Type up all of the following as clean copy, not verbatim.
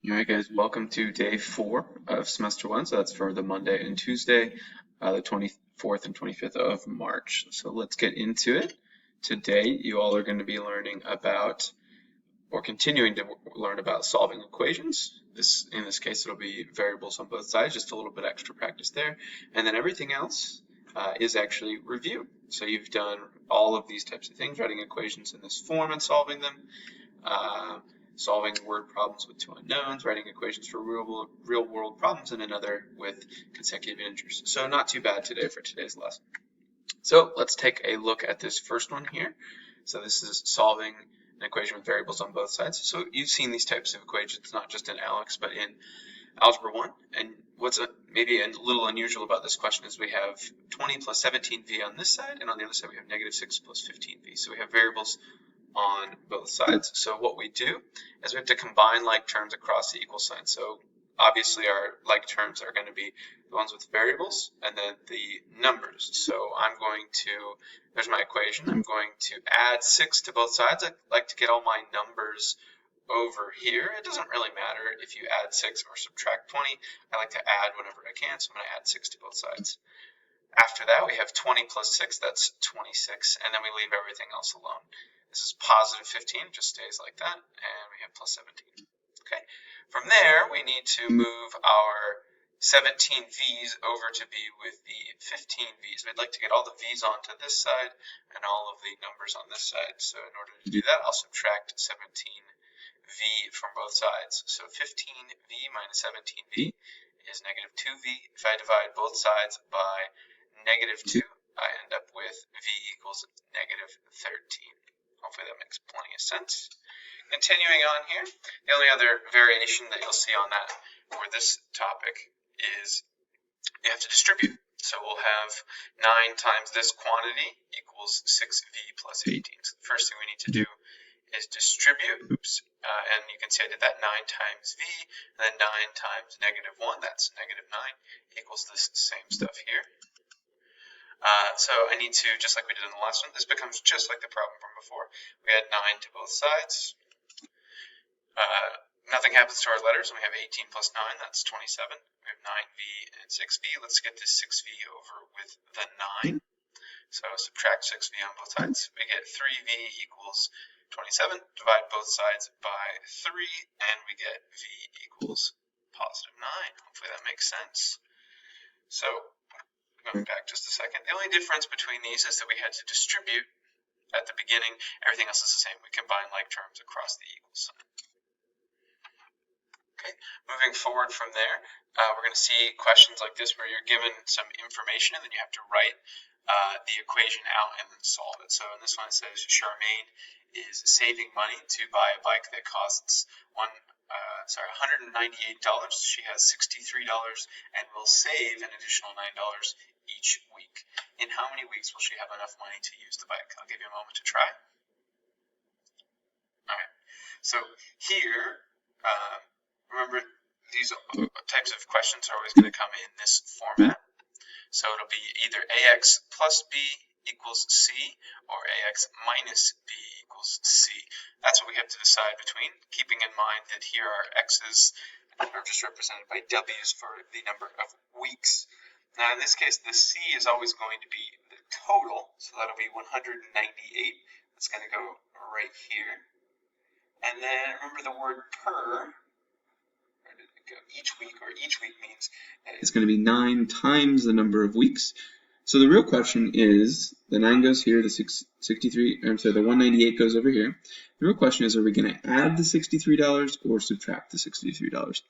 All right, guys, welcome to day 4 of semester 1. So that's for the Monday and Tuesday, the 24th and 25th of March. So let's get into it. Today, you all are going to be learning about, or continuing to learn about solving equations. In this case, it'll be variables on both sides, just a little bit extra practice there. And then everything else is actually review. So you've done all of these types of things, writing equations in this form and solving them. Solving word problems with two unknowns, writing equations for real world problems, and another with consecutive integers. So not too bad today for today's lesson. So let's take a look at this first one here. So this is solving an equation with variables on both sides. So you've seen these types of equations not just in ALEKS but in Algebra 1. And what's maybe a little unusual about this question is we have 20 plus 17v on this side, and on the other side we have negative 6 plus 15v. So we have variables on both sides. So what we do is we have to combine like terms across the equal sign. So obviously our like terms are going to be the ones with variables and then the numbers. So there's my equation. I'm going to add 6 to both sides. I like to get all my numbers over here. It doesn't really matter if you add 6 or subtract 20. I like to add whenever I can, so I'm going to add 6 to both sides. After that, we have 20 plus 6, that's 26, and then we leave everything else alone. This is positive 15, just stays like that, and we have plus 17. Okay. From there, we need to move our 17 v's over to be with the 15 v's. We'd like to get all the v's onto this side and all of the numbers on this side. So in order to do that, I'll subtract 17v from both sides. So 15v minus 17v is negative 2v. If I divide both sides by negative 2, I end up with v equals negative 13. Hopefully that makes plenty of sense. Continuing on here, the only other variation that you'll see on that for this topic is you have to distribute. So we'll have 9 times this quantity equals 6v plus 18. So the first thing we need to do is distribute. And you can see I did that 9 times v, and then 9 times negative 1, that's negative 9, equals this same stuff here. So I need to, just like we did in the last one, this becomes just like the problem from before. We add 9 to both sides. Nothing happens to our letters, and we have 18 plus 9, that's 27. We have 9v and 6v. Let's get this 6v over with the 9. So subtract 6v on both sides. We get 3v equals 27. Divide both sides by 3, and we get v equals positive 9. Hopefully that makes sense. So going back just a second, the only difference between these is that we had to distribute at the beginning. Everything else is the same. We combine like terms across the equal sign. Okay, moving forward from there, we're going to see questions like this where you're given some information and then you have to write the equation out and then solve it. So in this one it says Charmaine is saving money to buy a bike that costs $198. She has $63 and will save an additional $9 each week. In how many weeks will she have enough money to use the bike? I'll give you a moment to try. Alright, so here, remember these types of questions are always going to come in this format. So it'll be either ax plus b equals c or ax minus b equals c. That's what we have to decide between, keeping in mind that here our x's are just represented by w's for the number of weeks. Now in this case, the c is always going to be the total, so that'll be 198. That's going to go right here. And then remember the word per. Where did it go? Each week, or each week means it's going to be 9 times the number of weeks. So the real question is, the 9 goes here, the 198 goes over here. The real question is, are we going to add the $63 or subtract the $63?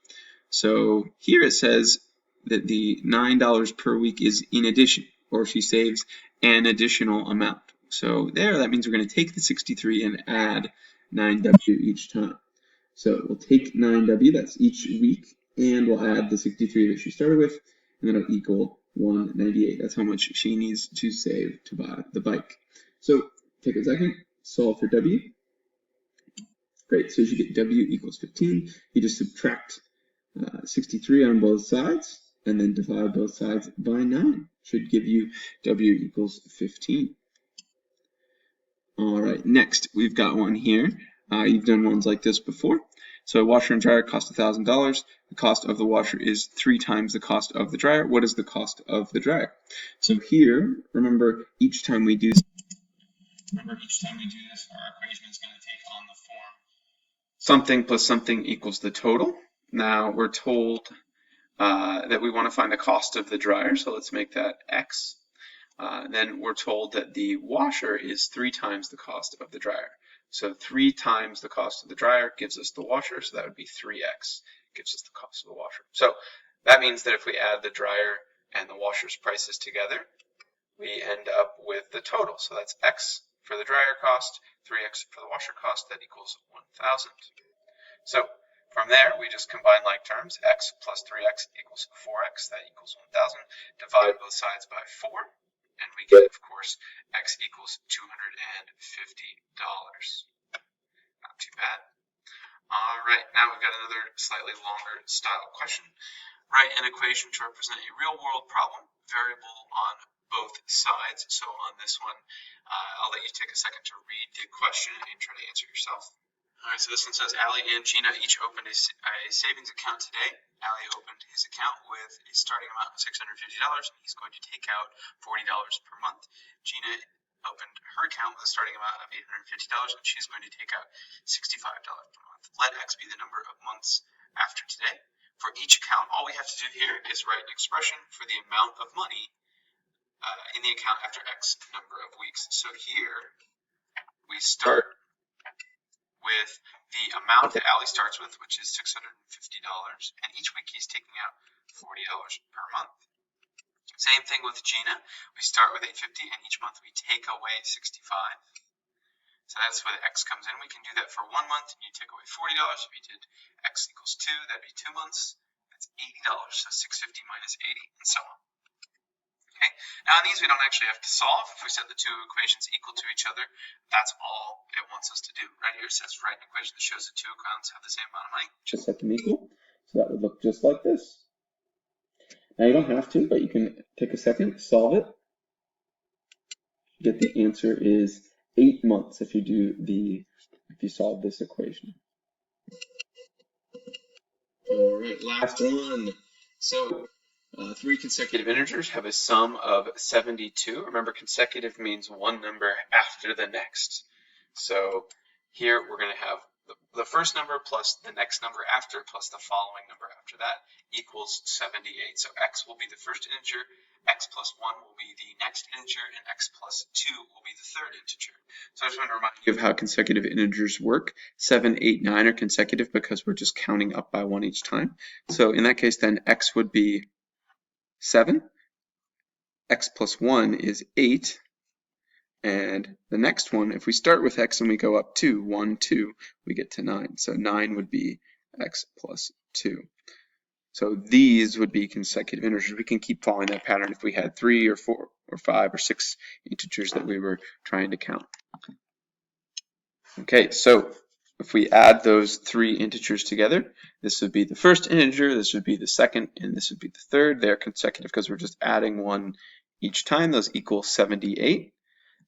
So here it says that the $9 per week is in addition, or she saves an additional amount. So there, that means we're going to take the 63 and add 9w each time. So we'll take 9w, that's each week, and we'll add the 63 that she started with, and then it'll equal 198. That's how much she needs to save to buy the bike. So take a second, solve for w. Great, so you get w equals 15. You just subtract 63 on both sides, and then divide both sides by 9. Should give you w equals 15. All right, next we've got one here. You've done ones like this before. So a washer and dryer cost $1,000. The cost of the washer is 3 times the cost of the dryer. What is the cost of the dryer? So here, remember, each time we do this, our equation is going to take on the form something plus something equals the total. Now we're told that we want to find the cost of the dryer, so let's make that x. Then we're told that the washer is 3 times the cost of the dryer. So 3 times the cost of the dryer gives us the washer, so that would be 3x gives us the cost of the washer. So that means that if we add the dryer and the washer's prices together, we end up with the total. So that's x for the dryer cost, 3x for the washer cost, that equals 1,000. So from there, we just combine like terms. X plus 3x equals 4x, that equals 1,000. Divide both sides by 4, and we get, of course, x equals $250. Not too bad. All right, now we've got another slightly longer style question. Write an equation to represent a real-world problem, variable on both sides. So on this one, I'll let you take a second to read the question and try to answer yourself. All right, so this one says, Allie and Gina each opened a savings account today. Allie opened his account with a starting amount of $650, and he's going to take out $40 per month. Gina opened her account with a starting amount of $850, and she's going to take out $65 per month. Let X be the number of months after today. For each account, all we have to do here is write an expression for the amount of money in the account after X number of weeks. So here, we start with the amount that Allie starts with, which is $650, and each week he's taking out $40 per month. Same thing with Gina. We start with $850, and each month we take away $65. So that's where the X comes in. We can do that for 1 month, and you take away $40. If you did X equals 2, that'd be 2 months. That's $80, so $650 minus 80, and so on. Okay. Now in these we don't actually have to solve. If we set the two equations equal to each other, that's all it wants us to do. Right here it says write an equation that shows the two accounts have the same amount of money. Just set them equal. So that would look just like this. Now you don't have to, but you can take a second, solve it. Get the answer is 8 months if you solve this equation. All right, last one. So 3 consecutive integers have a sum of 72. Remember, consecutive means one number after the next. So here we're going to have the first number plus the next number after plus the following number after that equals 78. So x will be the first integer, x plus 1 will be the next integer, and x plus 2 will be the third integer. So I just want to remind you of how consecutive integers work. 7, 8, 9 are consecutive because we're just counting up by 1 each time. So in that case, then x would be 7, x plus 1 is 8, and the next one, if we start with x and we go up 2, 1, 2, we get to 9. So 9 would be x plus 2. So these would be consecutive integers. We can keep following that pattern if we had 3 or 4 or 5 or 6 integers that we were trying to count. Okay, so if we add those 3 integers together, this would be the first integer, this would be the second, and this would be the third. They're consecutive because we're just adding 1 each time. Those equal 78.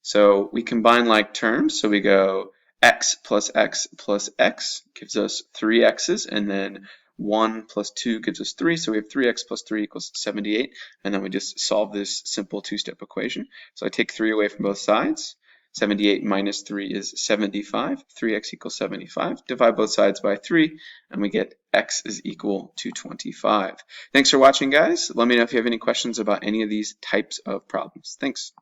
So we combine like terms. So we go x plus x plus x gives us 3 x's, and then 1 plus 2 gives us 3. So we have 3x plus 3 equals 78. And then we just solve this simple two-step equation. So I take 3 away from both sides. 78 minus 3 is 75. 3x equals 75. Divide both sides by 3, and we get x is equal to 25. Thanks for watching, guys. Let me know if you have any questions about any of these types of problems. Thanks.